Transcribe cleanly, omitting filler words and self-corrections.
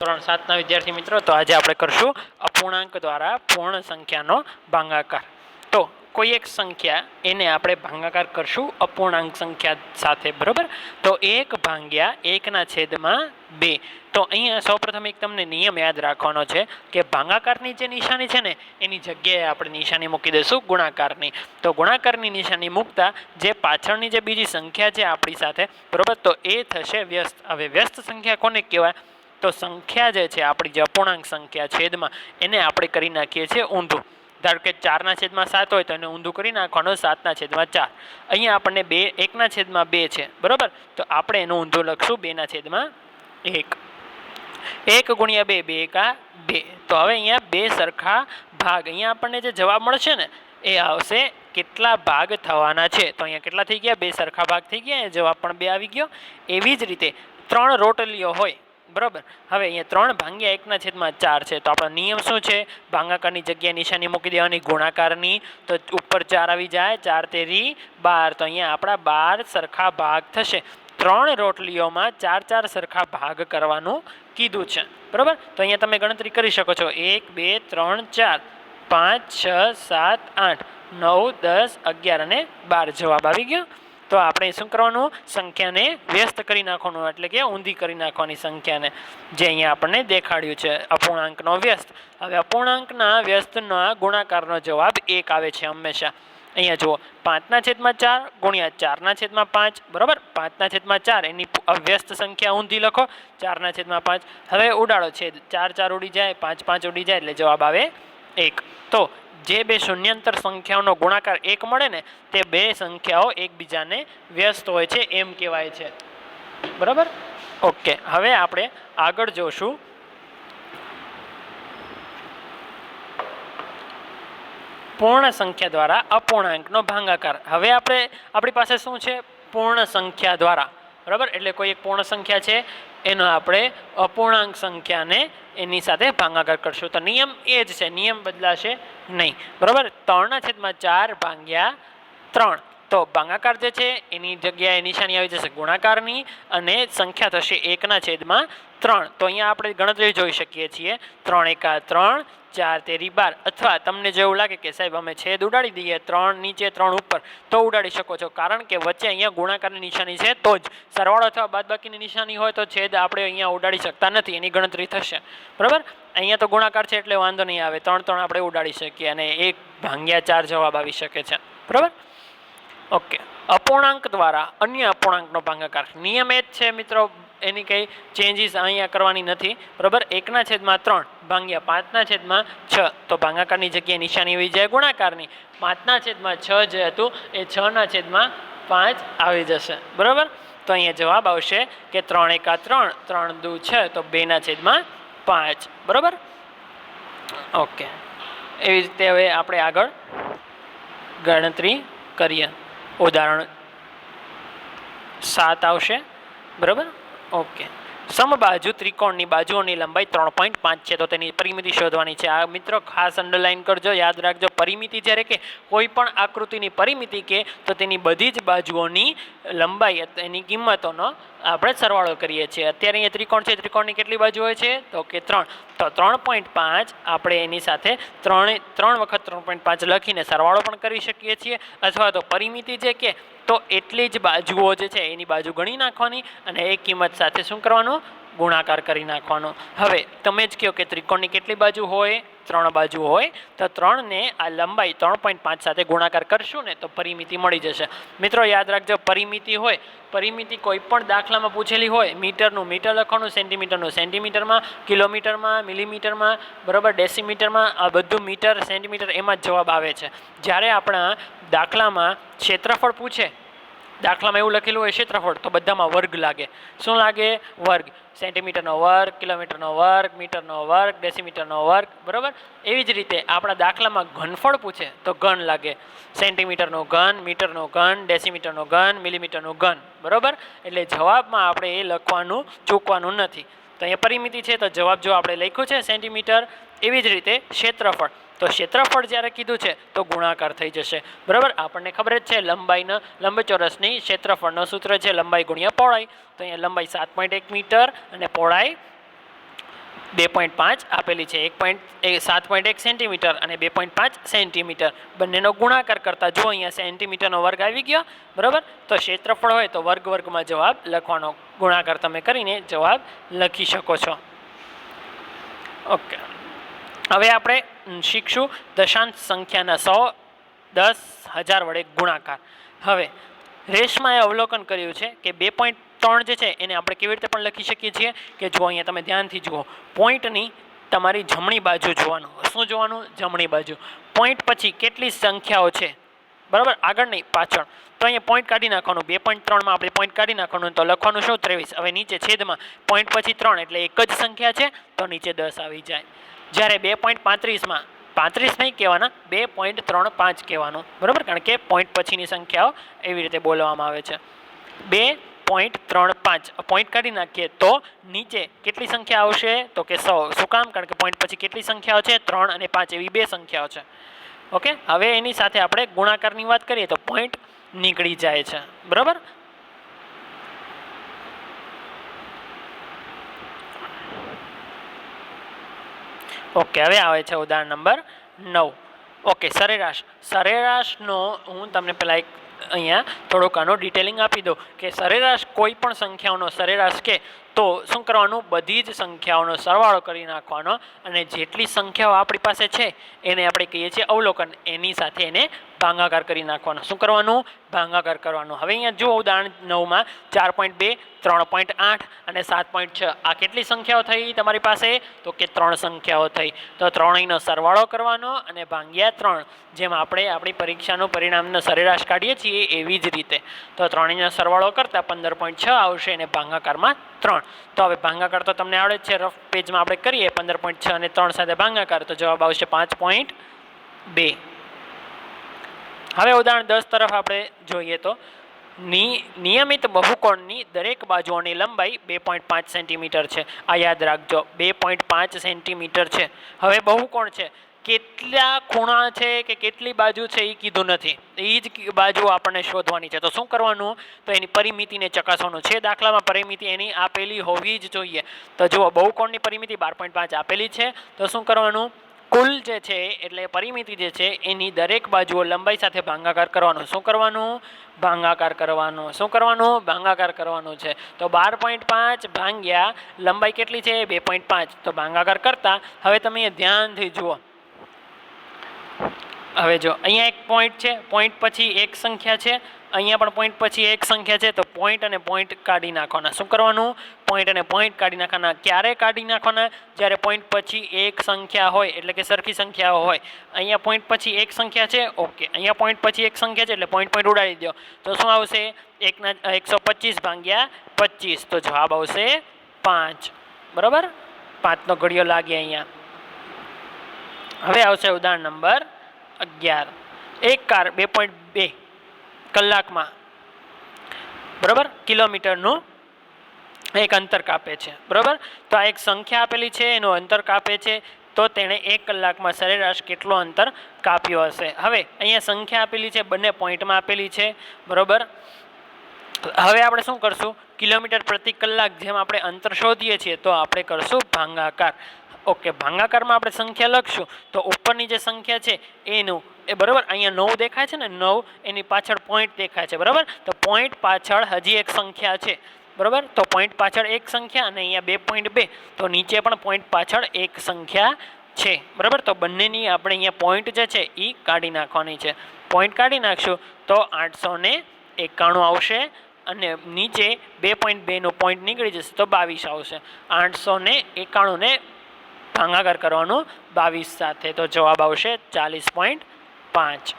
ધોરણ 7ના વિદ્યાર્થી મિત્રો, તો આજે આપણે કરશું અપૂર્ણાંક દ્વારા પૂર્ણ સંખ્યાનો ભાગાકાર। તો કોઈ એક સંખ્યા એને આપણે ભાગાકાર કરશું અપૂર્ણાંક સંખ્યા સાથે, બરાબર। તો 1 ભાગ્યા 1/2। તો અહીંયા સૌપ્રથમ એક તમને નિયમ યાદ રાખવાનો છે કે ભાગાકારની જે નિશાની છે ને એની જગ્યાએ આપણે નિશાની મૂકી દઈશું ગુણાકારની। તો ગુણાકારની નિશાની મૂકતા જે પાછળની જે બીજી સંખ્યા છે આપણી સાથે, બરાબર, તો એ થશે વ્યસ્ત। હવે વ્યસ્ત સંખ્યા કોને કહેવાય? તો સંખ્યા જે છે આપણી જે અપૂર્ણાંક સંખ્યા છેદમાં એને આપણે કરી નાખીએ છીએ ઊંધું। ધારો કે 4/7 હોય તો એને ઊંધું કરી નાખવાનું 7/4। અહીંયા આપણને 1/2 છે, બરાબર, તો આપણે એનું ઊંધું લખશું 2/1। 1 ગુણ્યા 2, 2 એકા 2। તો હવે અહીંયા બે સરખા ભાગ, અહીંયા આપણને જે જવાબ મળશે ને એ આવશે કેટલા ભાગ થવાના છે। તો અહીંયા કેટલા થઈ ગયા? બે સરખા ભાગ થઈ ગયા, જવાબ પણ 2 આવી ગયો। એવી જ રીતે 3 રોટલીઓ હોય, બરાબર। હવે અહીંયા 3 ભાગ્યા 1/4 છે, તો આપણો નિયમ શું છે? ભાગાકારની જગ્યાએ નિશાની મૂકી દેવાની ગુણાકારની, તો ઉપર 4 આવી જાય, 4 તેરી 12। તો અહીંયા આપણા 12 સરખા ભાગ થશે। 3 રોટલીઓમાં 4 સરખા ભાગ કરવાનું કીધું છે, બરાબર। તો અહીંયા તમે ગણતરી કરી શકો છો, 1 2 3 4 5 6 7 8 9 10 11 અને 12 જવાબ આવી ગયો। તો આપણે શું કરવાનું? સંખ્યાને વ્યસ્ત કરી નાખવાનું, એટલે કે ઊંધી કરી નાખવાની સંખ્યાને, જે અહીંયા આપણને દેખાડ્યું છે અપૂર્ણાંકનો વ્યસ્ત। હવે અપૂર્ણાંકના વ્યસ્તના ગુણાકારનો જવાબ 1 આવે છે હંમેશા। અહીંયા જુઓ, 5/4 ગુણ્યા 4/5, બરાબર। 5/4 એની વ્યસ્ત સંખ્યા ઊંધી લખો, 4/5। હવે ઉડાડો છેદ, 4 4 ઉડી જાય, 5 5 ઉડી જાય, એટલે જવાબ આવે 1। તો જે બે શૂન્યાંતર સંખ્યાઓનો ગુણાકાર 1 મળે ને તે બે સંખ્યાઓ એકબીજાને વ્યસ્ત હોય છે એમ કહેવાય છે, બરાબર। ઓકે, હવે આપણે આગળ જોશું પૂર્ણ સંખ્યા દ્વારા અપૂર્ણાંકનો ભાગાકાર। હવે આપણી પાસે શું છે? પૂર્ણ સંખ્યા દ્વારા, બરાબર। એટલે કોઈ એક પૂર્ણ સંખ્યા છે એનો આપણે અપૂર્ણાંક સંખ્યાને એની સાથે ભાગાકાર કરશું। તો નિયમ એ જ છે, નિયમ બદલાશે નહીં, બરાબર। 3/4 ભાગ્યા 3। તો ભાગાકાર જે છે એની જગ્યાએ નિશાની આવી જશે ગુણાકારની અને સંખ્યા થશે 1/3। તો અહીંયા આપણે ગણતરી જોઈ શકીએ છીએ, 3 એકા 3, 4 તેરી 12। અથવા તમને જેવું લાગે કે સાહેબ અમે છેદ ઉડાડી દઈએ, 3 નીચે 3 ઉપર, તો ઉડાડી શકો છો, કારણ કે વચ્ચે અહીંયા ગુણાકારની નિશાની છે તો જ। સરવાળો અથવા બાદબાકીની નિશાની હોય તો છેદ આપણે અહીંયા ઉડાડી શકતા નથી, એની ગણતરી થશે, બરાબર। અહીંયા તો ગુણાકાર છે એટલે વાંધો નહીં આવે, 3 આપણે ઉડાડી શકીએ અને 1/4 જવાબ આવી શકે છે, બરાબર। ઓકે, અપૂર્ણાંક દ્વારા અન્ય અપૂર્ણાંકનો ભાગાકાર નિયમ એ જ છે મિત્રો, એની કંઈ ચેન્જીસ અહીંયા કરવાની નથી, બરાબર। 1/3 ભાગ્યા 5/6। તો ભાગાકારની જગ્યાએ નિશાની આવી જાય ગુણાકારની, 5/6 જે હતું એ 6/5 આવી જશે, બરાબર। તો અહીંયા જવાબ આવશે કે 3 એકા 3, 3 દુ 6, તો 2/5, બરાબર। ઓકે, એવી રીતે હવે આપણે આગળ ગણતરી કરીએ। ઉદાહરણ 7 આવશે, બરાબર। ઓકે, સમબાજુ ત્રિકોણની બાજુઓની લંબાઈ 3.5 છે, તો તેની પરિમિતિ શોધવાની છે। આ મિત્રો ખાસ અંડરલાઈન કરજો, યાદ રાખજો, પરિમિતિ જ્યારે કે કોઈ પણ આકૃતિની પરિમિતિ કે તો તેની બધી જ બાજુઓની લંબાઈ એની કિંમતોનો આપણે સરવાળો કરીએ છીએ। અત્યારે અહીંયા ત્રિકોણ છે, ત્રિકોણની કેટલી બાજુ હોય છે? તો કે 3, તો 3.5 આપણે એની સાથે 3 વખત 3.5 લખીને સરવાળો પણ કરી શકીએ છીએ, અથવા તો પરિમિતિ છે કે તો એટલી જ બાજુઓ જે છે એની બાજુ ગણી નાખવાની અને એ કિંમત સાથે શું કરવાનું? ગુણાકાર કરી નાખવાનો। હવે તમે જ કહો કે ત્રિકોણની કેટલી બાજુ હોય? 3 બાજુ હોય, તો 3 ને આ લંબાઈ 3.5 સાથે ગુણાકાર કરશું ને તો પરિમિતિ મળી જશે। મિત્રો યાદ રાખજો, પરિમિતિ હોય, પરિમિતિ કોઈ પણ દાખલામાં પૂછેલી હોય, મીટરનું મીટર લખવાનું, સેન્ટીમીટરનું સેન્ટીમીટરમાં, કિલોમીટરમાં, મિલીમીટરમાં, બરાબર, ડેસીમીટરમાં, આ બધું મીટર સેન્ટીમીટર એમાં જ જવાબ આવે છે। જ્યારે આપણા દાખલામાં ક્ષેત્રફળ પૂછે, દાખલામાં એવું લખેલું હોય ક્ષેત્રફળ, તો બધામાં વર્ગ લાગે। શું લાગે? વર્ગ। સેન્ટીમીટરનો વર્ગ, કિલોમીટરનો વર્ગ, મીટરનો વર્ગ, ડેસીમીટરનો વર્ગ, બરાબર। એવી જ રીતે આપણા દાખલામાં ઘનફળ પૂછે તો ઘન લાગે, સેન્ટીમીટરનો ઘન, મીટરનો ઘન, ડેસીમીટરનો ઘન, મિલીમીટરનો ઘન, બરાબર। એટલે જવાબમાં આપણે એ લખવાનું ચૂકવાનું નથી। તો અહીંયા પરિમિતિ છે તો જવાબ જો આપણે લખ્યું છે સેન્ટીમીટર, એવી જ રીતે ક્ષેત્રફળ, તો ક્ષેત્રફળ જ્યારે કીધું છે તો ગુણાકાર થઈ જશે, બરાબર। આપણને ખબર જ છે લંબાઈના લંબચોરસની ક્ષેત્રફળનો સૂત્ર છે લંબાઈ ગુણ્યા પહોળાઈ। તો અહીંયા લંબાઈ 7.1 મીટર અને પહોળાઈ 2.5 આપેલી છે, 7.1 સેન્ટીમીટર અને 2.5 સેન્ટીમીટર બંનેનો ગુણાકાર કરતા જો અહીંયા સેન્ટીમીટરનો વર્ગ આવી ગયો, બરાબર. તો ક્ષેત્રફળ હોય તો વર્ગમાં જવાબ લખવાનો, ગુણાકાર તમે કરીને જવાબ લખી શકો છો. ઓકે, હવે આપણે શીખશું દશાંશ સંખ્યાના 100, 10, 1000 વડે ગુણાકાર. હવે રેશમાએ અવલોકન કર્યું છે કે 2.3 જે છે એને આપણે કેવી રીતે પણ લખી શકીએ છીએ કે જો અહીંયા તમે ધ્યાનથી જુઓ, પોઈન્ટની તમારી જમણી બાજુ જોવાનું. શું જોવાનું? જમણી બાજુ. પોઈન્ટ પછી કેટલી સંખ્યાઓ છે, બરાબર, આગળ નહીં પાછળ. તો અહીંયા પોઈન્ટ કાઢી નાખવાનું. 2.3માં આપણે પોઈન્ટ કાઢી નાખવાનું, તો લખવાનું શું? 23. હવે નીચે છેદમાં પોઈન્ટ પછી 3 એટલે એક જ સંખ્યા છે, તો નીચે 10 આવી જાય. જ્યારે 2.35માં 35 નહીં કહેવાના, 2.35 કહેવાનું, બરાબર, કારણ કે પોઈન્ટ પછીની સંખ્યાઓ એવી રીતે બોલવામાં આવે છે. 2.35 પોઈન્ટ કાઢી નાખીએ તો નીચે કેટલી સંખ્યા આવશે? તો કે 100. શું કામ? કારણ કે પોઈન્ટ પછી કેટલી સંખ્યાઓ છે? 3 અને 5 એવી બે સંખ્યાઓ છે. ઓકે, હવે એની સાથે આપણે ગુણાકારની વાત કરીએ તો પોઈન્ટ નીકળી જાય છે, બરાબર. ઓકે, હવે આવે છે ઉદાહરણ નંબર 9. ઓકે, સરેરાશનો હું તમને પહેલાં એક અહીંયા થોડુંક આનો ડિટેલિંગ આપી દઉં કે સરેરાશ કોઈ પણ સંખ્યાઓનો સરેરાશ કે તો શું કરવાનું? બધી જ સંખ્યાઓનો સરવાળો કરી નાખવાનો અને જેટલી સંખ્યાઓ આપણી પાસે છે એને આપણે કહીએ છીએ અવલોકન, એની સાથે એને ભાગાકાર કરી નાખવાનો. શું કરવાનું? ભાગાકાર કરવાનો. હવે અહીંયા જુઓ ઉદાહરણ 9માં 4.2, 3.8 અને 7.6 આ કેટલી સંખ્યાઓ થઈ તમારી પાસે? તો કે 3 સંખ્યાઓ થઈ. તો ત્રણેયનો સરવાળો કરવાનો અને ભાગ્યા 3, જેમ આપણે આપણી પરીક્ષાનું પરિણામનો સરેરાશ કાઢીએ છીએ એવી જ રીતે. તો ત્રણેયનો સરવાળો કરતાં 15.6 આવશે અને ભાગાકારમાં 3. તો હવે ભાગાકાર તો તમને આવડે જ છે, રફ પેજમાં આપણે કરીએ 15.6 અને 3 સાથે ભાગાકાર, તો જવાબ આવશે 5.2. હવે ઉદાહરણ 10 તરફ આપણે જોઈએ તો નિયમિત બહુકોણની દરેક બાજુઓની લંબાઈ 2.5 સેન્ટીમીટર છે. આ યાદ રાખજો, 2.5 સેન્ટીમીટર છે. હવે બહુકોણ છે, કેટલા ખૂણા છે કે કેટલી બાજુ છે એ કીધું નથી, એ જ બાજુ આપણને શોધવાની છે. તો શું કરવાનું? તો એની પરિમિતિને ચકાસવાનું છે. દાખલામાં પરિમિતિ એની આપેલી હોવી જ જોઈએ. તો જુઓ, બહુકોણની પરિમિતિ 12.5 આપેલી છે. તો શું કરવાનું? કુલ જે છે એટલે પરિમિતિ જે છે એની દરેક બાજુઓ લંબાઈ સાથે ભાગાકાર કરવાનો. શું કરવાનું? ભાગાકાર કરવાનો. શું કરવાનું? ભાગાકાર કરવાનું છે. તો 12.5 ભાગ્યા લંબાઈ કેટલી છે? 2.5. તો ભાગાકાર કરતા હવે તમે ધ્યાનથી જુઓ. હવે જો અહીંયા એક પોઈન્ટ છે, પોઈન્ટ પછી એક સંખ્યા છે, અહીંયા પણ પોઈન્ટ પછી એક સંખ્યા છે. તો પોઈન્ટ અને પોઈન્ટ કાઢી નાખવાના. શું કરવાનું? પોઈન્ટ અને પોઈન્ટ કાઢી નાખવાના. ક્યારે કાઢી નાખવાના? જ્યારે પોઈન્ટ પછી એક સંખ્યા હોય, એટલે કે સરખી સંખ્યાઓ હોય. અહીંયા પોઈન્ટ પછી એક સંખ્યા છે, ઓકે, અહીંયા પોઈન્ટ પછી એક સંખ્યા છે એટલે પોઈન્ટ ઉડાડી દો. તો શું આવશે? 125 ભાગ્યા 25. તો જવાબ આવશે 5, બરાબર. 5નો ઘડિયો લાગે અહીંયા. હવે આવશે ઉદાહરણ નંબર 11. એક કાર 2.2 કલાકમાં, બરાબર, કિલોમીટરનું એક અંતર કાપે છે, બરાબર. તો આ એક સંખ્યા આપેલી છે, એનું અંતર કાપે છે. તો તેણે 1 કલાકમાં સરેરાશ કેટલો અંતર કાપ્યો હશે? હવે અહીંયા સંખ્યા આપેલી છે, બંને પોઈન્ટમાં આપેલી છે, બરાબર. હવે આપણે શું કરશું? કિલોમીટર પ્રતિ કલાક જેમ આપણે અંતર શોધીએ છીએ તો આપણે કરશું ભાગાકાર. ઓકે, ભાગાકારમાં આપણે સંખ્યા લખશું તો ઉપરની જે સંખ્યા છે એનું બરાબર, અહીંયા 9 દેખાય છે ને, 9 એની પાછળ પોઈન્ટ દેખાય છે, બરાબર. તો પોઈન્ટ પાછળ હજી એક સંખ્યા છે, બરાબર. તો પોઈન્ટ પાછળ એક સંખ્યા અને અહીંયા 2.2, તો નીચે પણ પોઈન્ટ પાછળ એક સંખ્યા છે, બરાબર. તો બંનેની આપણે અહીંયા પોઈન્ટ જે છે એ કાઢી નાખવાની છે. પોઈન્ટ કાઢી નાખશું તો 891 આવશે અને નીચે 2.2નો પોઈન્ટ નીકળી જશે તો 22 આવશે. 891 ને ભાગાકાર કરવાનું 22 સાથે, તો જવાબ આવશે 40.5.